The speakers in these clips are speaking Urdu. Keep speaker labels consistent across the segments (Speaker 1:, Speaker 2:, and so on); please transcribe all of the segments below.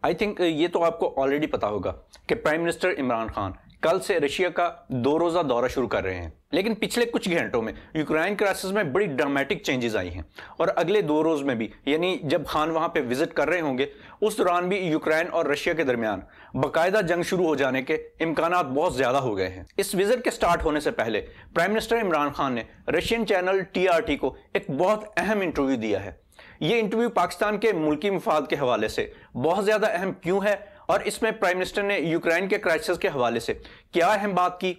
Speaker 1: آئی تھنک یہ تو آپ کو آلریڈی پتا ہوگا کہ پرائم منسٹر عمران خان کل سے رشیا کا 2 روزہ دورہ شروع کر رہے ہیں، لیکن پچھلے کچھ گھنٹوں میں یوکرائن کرائسس میں بڑی ڈرامیٹک چینجز آئی ہیں، اور اگلے 2 روز میں بھی، یعنی جب خان وہاں پہ وزٹ کر رہے ہوں گے، اس دوران بھی یوکرائن اور رشیا کے درمیان باقاعدہ جنگ شروع ہو جانے کے امکانات بہت زیادہ ہو گئے ہیں۔ اس وزٹ کے سٹارٹ ہونے سے پہلے پرائم منسٹر عمران خان نے رشین چینل TRT کو ایک بہت اہم انٹرویو دیا ہے۔ یہ انٹرویو پاکستان کے ملکی مفاد کے حوالے سے بہت زیادہ اہم کیوں ہے، اور اس میں پرائم منسٹر نے یوکرائن کے کرائسس کے حوالے سے کیا اہم بات کی،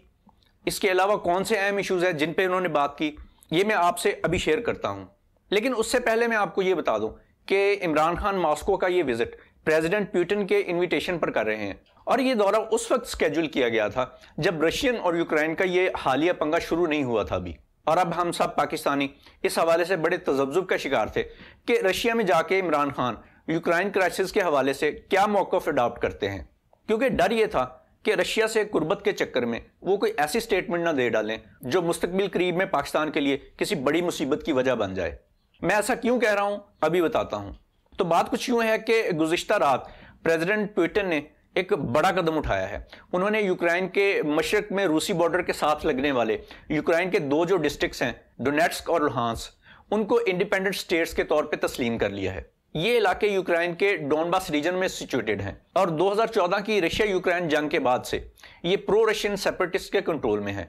Speaker 1: اس کے علاوہ کون سے اہم ایشوز ہیں جن پہ انہوں نے بات کی، یہ میں آپ سے ابھی شیئر کرتا ہوں۔ لیکن اس سے پہلے میں آپ کو یہ بتا دوں کہ عمران خان ماسکو کا یہ وزٹ پریزیڈنٹ پیوٹن کے انویٹیشن پر کر رہے ہیں، اور یہ دورہ اس وقت سکیجول کیا گیا تھا جب رشین اور یوکرائن کا یہ حالیہ پنگا شروع نہیں ہوا تھا ابھی۔ اور اب ہم سب پاکستانی اس حوالے سے بڑے تذبذب کا شکار تھے کہ رشیا میں جا کے عمران خان یوکرائن کرائسس کے حوالے سے کیا موقف اڈاپٹ کرتے ہیں، کیونکہ ڈر یہ تھا کہ رشیا سے قربت کے چکر میں وہ کوئی ایسی سٹیٹمنٹ نہ دے ڈالیں جو مستقبل قریب میں پاکستان کے لیے کسی بڑی مصیبت کی وجہ بن جائے۔ میں ایسا کیوں کہہ رہا ہوں ابھی بتاتا ہوں۔ تو بات کچھ یوں ہے کہ گزشتہ رات پریزیڈنٹ پیوٹن نے ایک بڑا قدم اٹھایا ہے۔ انہوں نے یوکرائن کے مشرق میں روسی بارڈر کے ساتھ لگنے والے یوکرائن کے 2 جو ڈسٹرکٹس ہیں، ڈونیٹسک اور لوہانسک، ان کو انڈیپینڈنٹ سٹیٹس کے طور پہ تسلیم کر لیا ہے۔ یہ علاقے یوکرائن کے ڈونباس ریجن میں سچویٹڈ ہیں، اور 2014 کی رشیا یوکرائن جنگ کے بعد سے یہ پرو رشین سیپریٹسٹ کے کنٹرول میں ہے۔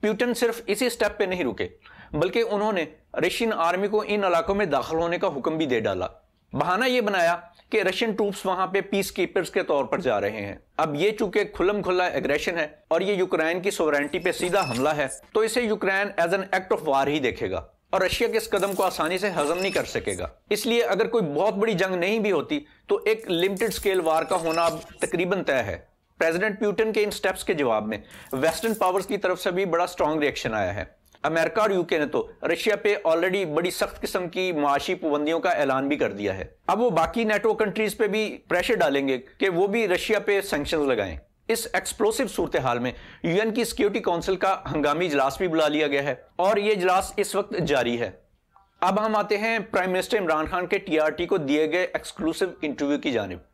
Speaker 1: پیوٹن صرف اسی سٹیپ پہ نہیں رکے، بلکہ انہوں نے رشین آرمی کو ان علاقوں میں داخل ہونے کا حکم بھی دے ڈالا۔ بہانہ یہ بنایا کہ رشین ٹروپس وہاں پہ پیس کیپرز کے طور پر جا رہے ہیں۔ اب یہ چونکہ کھلم کھلا ایگریشن ہے اور یہ یوکرائن کی سوورینٹی پہ سیدھا حملہ ہے، تو اسے Ukraine as an act of war ہی دیکھے گا، اور رشیا کے اس قدم کو آسانی سے ہضم نہیں کر سکے گا۔ اس لیے اگر کوئی بہت بڑی جنگ نہیں بھی ہوتی تو ایک لمیٹڈ سکیل وار کا ہونا اب تقریباً طے ہے۔ پریزیڈنٹ پیوٹن کے ان سٹیپس کے جواب میں ویسٹرن پاورز کی طرف سے بھی بڑا سٹرونگ ریئیکشن آیا ہے۔ امریکہ اور UK نے تو رشیا پہ آلریڈی بڑی سخت قسم کی معاشی پابندیوں کا اعلان بھی کر دیا ہے۔ اب وہ باقی نیٹو کنٹریز پہ بھی پریشر ڈالیں گے کہ وہ بھی رشیا پہ سینکشنز لگائیں۔ اس ایکسپلوسیو صورتحال میں UN کی سیکیورٹی کونسل کا ہنگامی اجلاس بھی بلا لیا گیا ہے، اور یہ اجلاس اس وقت جاری ہے۔ اب ہم آتے ہیں پرائم منسٹر عمران خان کے TRT کو دیے گئے ایکسکلوسیو انٹرویو کی جانب۔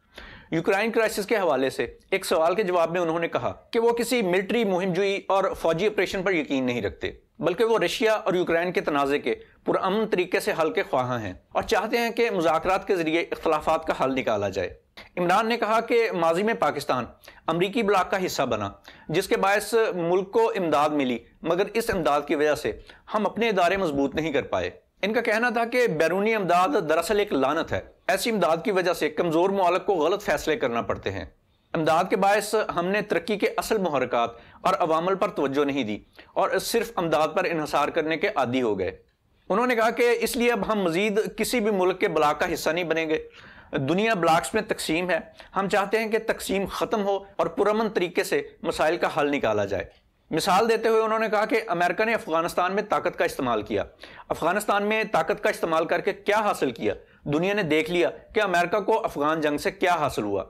Speaker 1: یوکرائن کرائسس کے حوالے سے ایک سوال کے جواب میں انہوں نے کہا کہ وہ کسی ملٹری مہم جوئی اور فوجی آپریشن پر یقین نہیں رکھتے، بلکہ وہ رشیا اور یوکرائن کے تنازع کے پرامن طریقے سے حل کے خواہاں ہیں، اور چاہتے ہیں کہ مذاکرات کے ذریعے اختلافات کا حل نکالا جائے۔ عمران نے کہا کہ ماضی میں پاکستان امریکی بلاک کا حصہ بنا، جس کے باعث ملک کو امداد ملی، مگر اس امداد کی وجہ سے ہم اپنے ادارے مضبوط نہیں کر پائے۔ ان کا کہنا تھا کہ بیرونی امداد دراصل ایک لعنت ہے۔ ایسی امداد کی وجہ سے کمزور ممالک کو غلط فیصلے کرنا پڑتے ہیں۔ امداد کے باعث ہم نے ترقی کے اصل محرکات اور عوامل پر توجہ نہیں دی، اور صرف امداد پر انحصار کرنے کے عادی ہو گئے۔ انہوں نے کہا کہ اس لیے اب ہم مزید کسی بھی ملک کے بلاک کا حصہ نہیں بنیں گے۔ دنیا بلاکس میں تقسیم ہے، ہم چاہتے ہیں کہ تقسیم ختم ہو اور پرامن طریقے سے مسائل کا حل نکالا جائے۔ مثال دیتے ہوئے انہوں نے کہا کہ امریکہ نے افغانستان میں طاقت کا استعمال کیا۔ افغانستان میں طاقت کا استعمال کر کے کیا حاصل کیا؟ دنیا نے دیکھ لیا کہ امریکہ کو افغان جنگ سے کیا حاصل ہوا۔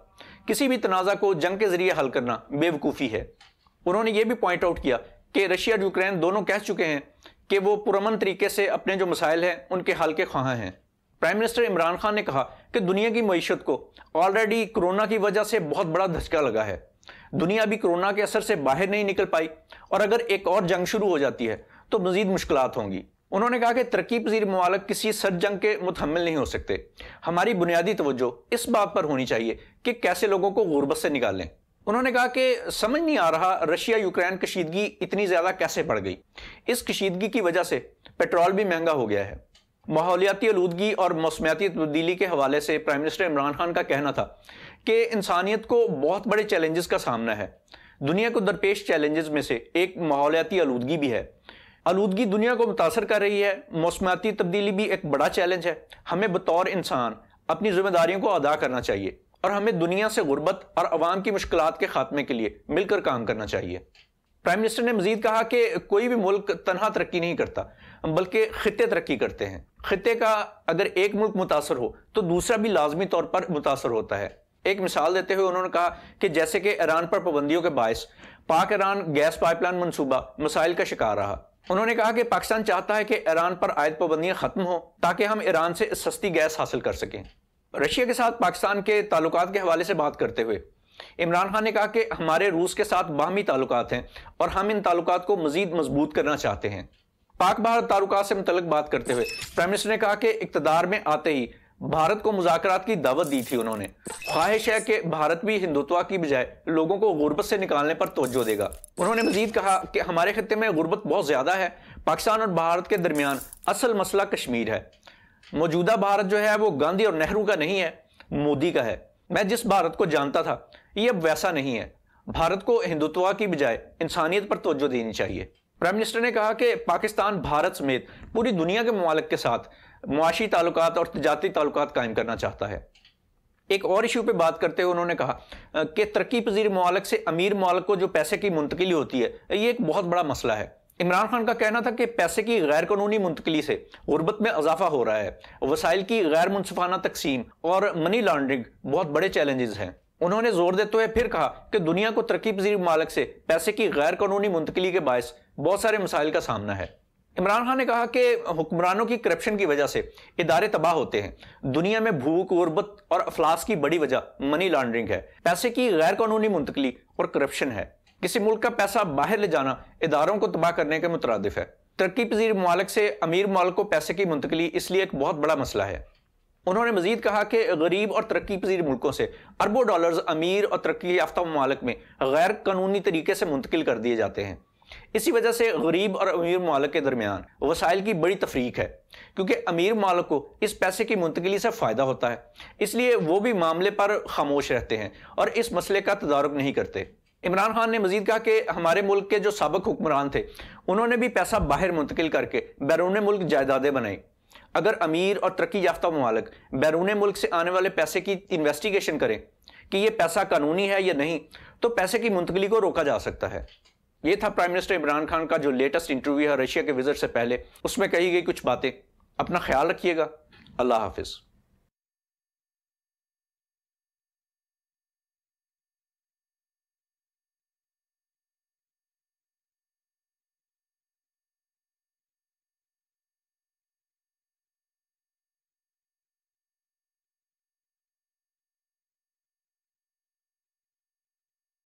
Speaker 1: کسی بھی تنازع کو جنگ کے ذریعے حل کرنا بے وقوفی ہے۔ انہوں نے یہ بھی پوائنٹ آؤٹ کیا کہ رشیا اور یوکرائن دونوں کہہ چکے ہیں کہ وہ پرامن طریقے سے اپنے جو مسائل ہیں ان کے حل کے خواہاں ہیں۔ پرائم منسٹر عمران خان نے کہا کہ دنیا کی معیشت کو آلریڈی کرونا کی وجہ سے بہت بڑا دھچکا لگا ہے۔ دنیا ابھی کرونا کے اثر سے باہر نہیں نکل پائی، اور اگر ایک اور جنگ شروع ہو جاتی ہے تو مزید مشکلات ہوں گی۔ انہوں نے کہا کہ ترقی پذیر ممالک کسی سرد جنگ کے متحمل نہیں ہو سکتے۔ ہماری بنیادی توجہ اس بات پر ہونی چاہیے کہ کیسے لوگوں کو غربت سے نکالیں۔ انہوں نے کہا کہ سمجھ نہیں آ رہا رشیا یوکرائن کشیدگی اتنی زیادہ کیسے بڑھ گئی۔ اس کشیدگی کی وجہ سے پیٹرول بھی مہنگا ہو گیا ہے۔ ماحولیاتی آلودگی اور موسمیاتی تبدیلی کے حوالے سے پرائم منسٹر عمران خان کا کہنا تھا کہ انسانیت کو بہت بڑے چیلنجز کا سامنا ہے۔ دنیا کو درپیش چیلنجز میں سے ایک ماحولیاتی آلودگی بھی ہے۔ آلودگی دنیا کو متاثر کر رہی ہے۔ موسمیاتی تبدیلی بھی ایک بڑا چیلنج ہے۔ ہمیں بطور انسان اپنی ذمہ داریوں کو ادا کرنا چاہیے، اور ہمیں دنیا سے غربت اور عوام کی مشکلات کے خاتمے کے لیے مل کر کام کرنا چاہیے۔ پرائم منسٹر نے مزید کہا کہ کوئی بھی ملک تنہا ترقی نہیں کرتا، بلکہ خطے ترقی کرتے ہیں۔ خطے کا اگر ایک ملک متاثر ہو تو دوسرا بھی لازمی طور پر متاثر ہوتا ہے۔ ایک مثال دیتے ہوئے انہوں نے کہا کہ جیسے کہ ایران پر پابندیوں کے باعث پاک ایران گیس پائپ لائن منصوبہ مسائل کا شکار رہا۔ انہوں نے کہا کہ پاکستان چاہتا ہے کہ ایران پر عائد پابندیاں ختم ہوں تاکہ ہم ایران سے سستی گیس حاصل کر سکیں۔ رشیا کے ساتھ پاکستان کے تعلقات کے حوالے سے بات کرتے ہوئے عمران خان نے کہا کہ ہمارے روس کے ساتھ باہمی تعلقات ہیں اور ہم ان تعلقات کو مزید مضبوط کرنا چاہتے ہیں۔ پاک بھارت تعلقات سے متعلق بات کرتے ہوئے پرائم منسٹر نے کہا کہ اقتدار میں آتے ہی بھارت کو مذاکرات کی دعوت دی تھی انہوں نے۔ خواہش ہے کہ بھارت بھی ہندوتوا کی بجائے لوگوں کو غربت سے نکالنے پر توجہ دے گا۔ انہوں نے مزید کہا کہ ہمارے خطے میں غربت بہت زیادہ ہے، پاکستان اور بھارت کے درمیان اصل مسئلہ کشمیر ہے۔ موجودہ بھارت جو ہے وہ گاندھی اور نہرو کا نہیں ہے، مودی کا ہے۔ میں جس بھارت کو جانتا تھا یہ اب ویسا نہیں ہے۔ بھارت کو ہندوتوا کی بجائے انسانیت پر توجہ دینی چاہیے۔ پرائم منسٹر نے کہا کہ پاکستان بھارت سمیت پوری دنیا کے ممالک کے ساتھ معاشی تعلقات اور تجارتی تعلقات قائم کرنا چاہتا ہے۔ ایک اور ایشو پہ بات کرتے ہوئے انہوں نے کہا کہ ترقی پذیر ممالک سے امیر ممالک کو جو پیسے کی منتقلی ہوتی ہے یہ ایک بہت بڑا مسئلہ ہے۔ عمران خان کا کہنا تھا کہ پیسے کی غیر قانونی منتقلی سے غربت میں اضافہ ہو رہا ہے، وسائل کی غیر منصفانہ تقسیم اور منی لانڈرنگ بہت بڑے چیلنجز ہیں۔ انہوں نے زور دیتے ہوئے پھر کہا کہ دنیا کو ترقی پذیر ممالک سے پیسے کی غیر قانونی منتقلی کے باعث بہت سارے مسائل کا سامنا ہے۔ عمران خان نے کہا کہ حکمرانوں کی کرپشن کی وجہ سے ادارے تباہ ہوتے ہیں۔ دنیا میں بھوک، غربت اور افلاس کی بڑی وجہ منی لانڈرنگ ہے، پیسے کی غیر قانونی منتقلی اور کرپشن ہے۔ کسی ملک کا پیسہ باہر لے جانا اداروں کو تباہ کرنے کے مترادف ہے۔ ترقی پذیر ممالک سے امیر ممالک کو پیسے کی منتقلی اس لیے ایک بہت بڑا مسئلہ ہے۔ انہوں نے مزید کہا کہ غریب اور ترقی پذیر ملکوں سے اربوں ڈالرز امیر اور ترقی یافتہ ممالک میں غیر قانونی طریقے سے منتقل کر دیے جاتے ہیں۔ اسی وجہ سے غریب اور امیر ممالک کے درمیان وسائل کی بڑی تفریق ہے، کیونکہ امیر ممالک کو اس پیسے کی منتقلی سے فائدہ ہوتا ہے، اس لیے وہ بھی معاملے پر خاموش رہتے ہیں اور اس مسئلے کا تدارک نہیں کرتے۔ عمران خان نے مزید کہا کہ ہمارے ملک کے جو سابق حکمران تھے انہوں نے بھی پیسہ باہر منتقل کر کے بیرون ملک جائیدادیں بنائی۔ اگر امیر اور ترقی یافتہ ممالک بیرون ملک سے آنے والے پیسے کی انویسٹیگیشن کریں کہ یہ پیسہ قانونی ہے یا نہیں تو پیسے کی منتقلی کو روکا جا سکتا ہے۔ یہ تھا پرائم منسٹر عمران خان کا جو لیٹسٹ انٹرویو ہے رشیا کے وزٹ سے پہلے، اس میں کہی گئی کچھ باتیں۔ اپنا خیال رکھیے گا۔ اللہ حافظ۔